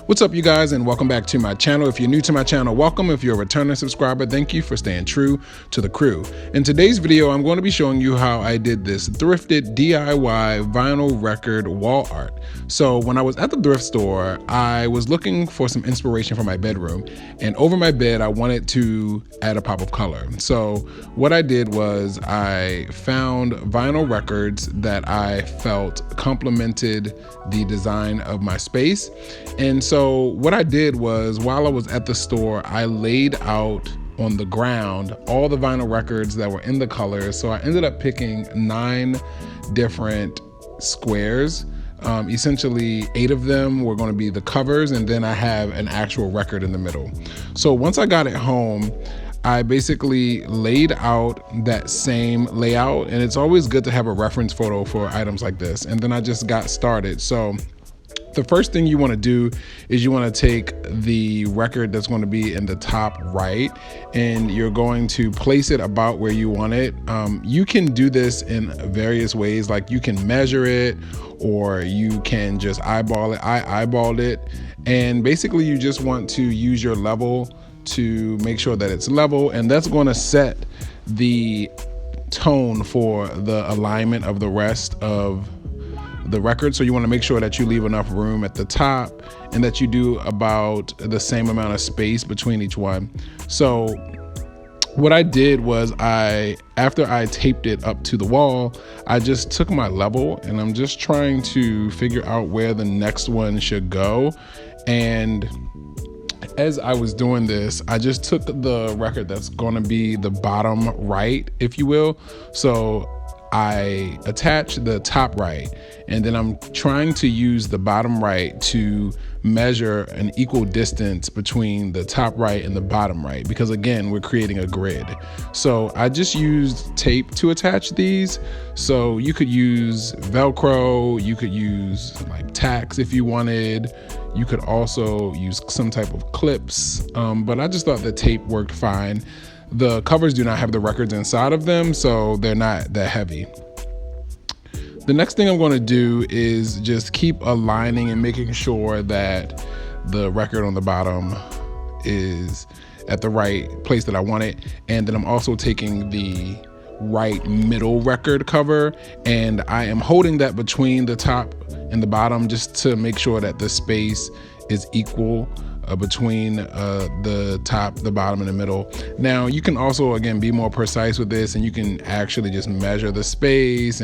What's up, you guys, and welcome back to my channel. If you're new to my channel, welcome. If you're a returning subscriber, thank you for staying true to the crew. In today's video, I'm going to be showing you how I did this thrifted DIY vinyl record wall art. So when I was at the thrift store, I was looking for some inspiration for my bedroom, and over my bed, I wanted to add a pop of color. So what I did was I found vinyl records that I felt complemented the design of my space. And so what I did was, while I was at the store, I laid out on the ground all the vinyl records that were in the colors. So I ended up picking 9 different squares. Essentially 8 of them were going to be the covers, and then I have an actual record in the middle. So once I got it home, I basically laid out that same layout, and it's always good to have a reference photo for items like this. And then I just got started. So the first thing you want to do is you want to take the record that's going to be in the top right, and you're going to place it about where you want it. You can do this in various ways, like you can measure it, or you can just eyeball it. I eyeballed it, and basically you just want to use your level to make sure that it's level, and that's going to set the tone for the alignment of the rest of the record. So you want to make sure that you leave enough room at the top and that you do about the same amount of space between each one. So what I did was, after I taped it up to the wall, I just took my level and I'm just trying to figure out where the next one should go. And as I was doing this, I just took the record that's going to be the bottom right, if you will. So I attach the top right, and then I'm trying to use the bottom right to measure an equal distance between the top right and the bottom right, because again, we're creating a grid. So I just used tape to attach these. So you could use Velcro, you could use like tacks if you wanted. You could also use some type of clips, but I just thought the tape worked fine. The covers do not have the records inside of them, so they're not that heavy. The next thing I'm going to do is just keep aligning and making sure that the record on the bottom is at the right place that I want it. And then I'm also taking the right middle record cover, and I am holding that between the top and the bottom just to make sure that the space is equal between the top, the bottom, and the middle. Now you can also, again, be more precise with this, and you can actually just measure the space,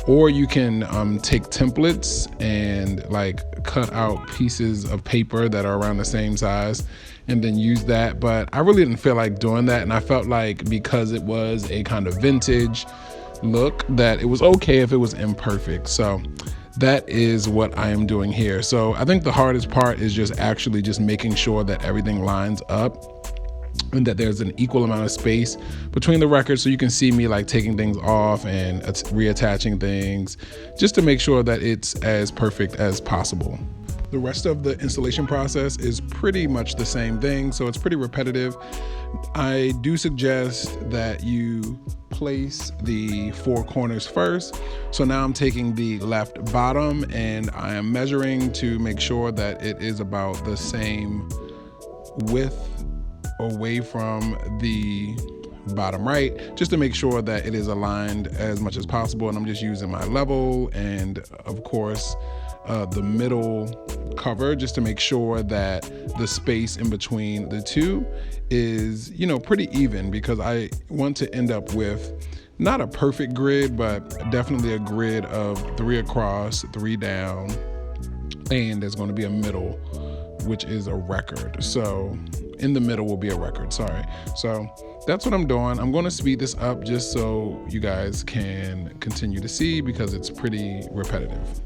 or you can take templates and like cut out pieces of paper that are around the same size and then use that. But I really didn't feel like doing that, and I felt like because it was a kind of vintage look, that it was okay if it was imperfect. So that is what I am doing here. So I think the hardest part is just actually just making sure that everything lines up and that there's an equal amount of space between the records. So you can see me like taking things off and reattaching things just to make sure that it's as perfect as possible. The rest of the installation process is pretty much the same thing, so it's pretty repetitive. I do suggest that you place the 4 corners first. So now I'm taking the left bottom and I am measuring to make sure that it is about the same width away from the bottom right, just to make sure that it is aligned as much as possible. And I'm just using my level and of course the middle cover, just to make sure that the space in between the two is, pretty even, because I want to end up with not a perfect grid, but definitely a grid of 3 across, 3 down, and there's going to be a middle, which is a record. So in the middle will be a record, sorry. So that's what I'm doing. I'm going to speed this up just so you guys can continue to see, because it's pretty repetitive.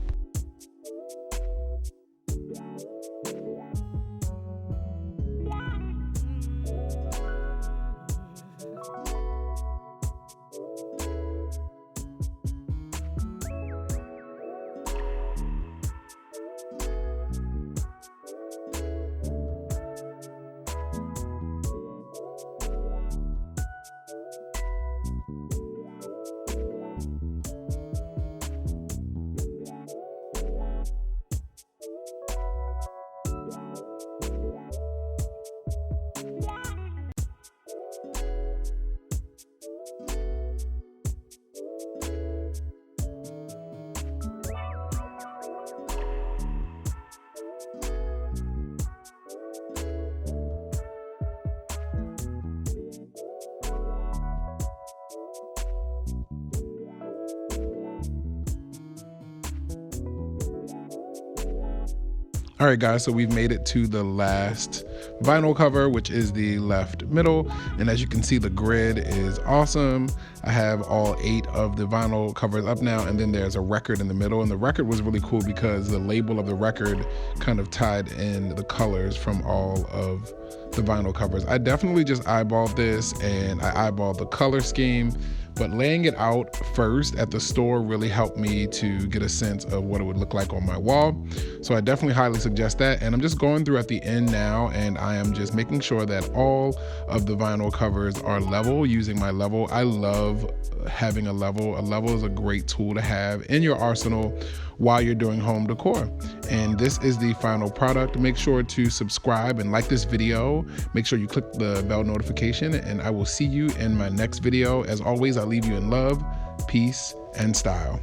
All right, guys, so we've made it to the last vinyl cover, which is the left middle. And as you can see, the grid is awesome. I have all 8 of the vinyl covers up now, and then there's a record in the middle. And the record was really cool because the label of the record kind of tied in the colors from all of the vinyl covers. I definitely just eyeballed this, and I eyeballed the color scheme, but laying it out first at the store really helped me to get a sense of what it would look like on my wall. So I definitely highly suggest that. And I'm just going through at the end now, and I am just making sure that all of the vinyl covers are level, using my level. I love having a level. A level is a great tool to have in your arsenal while you're doing home decor. And this is the final product. Make sure to subscribe and like this video. Make sure you click the bell notification, and I will see you in my next video. As always, I leave you in love, peace, and style.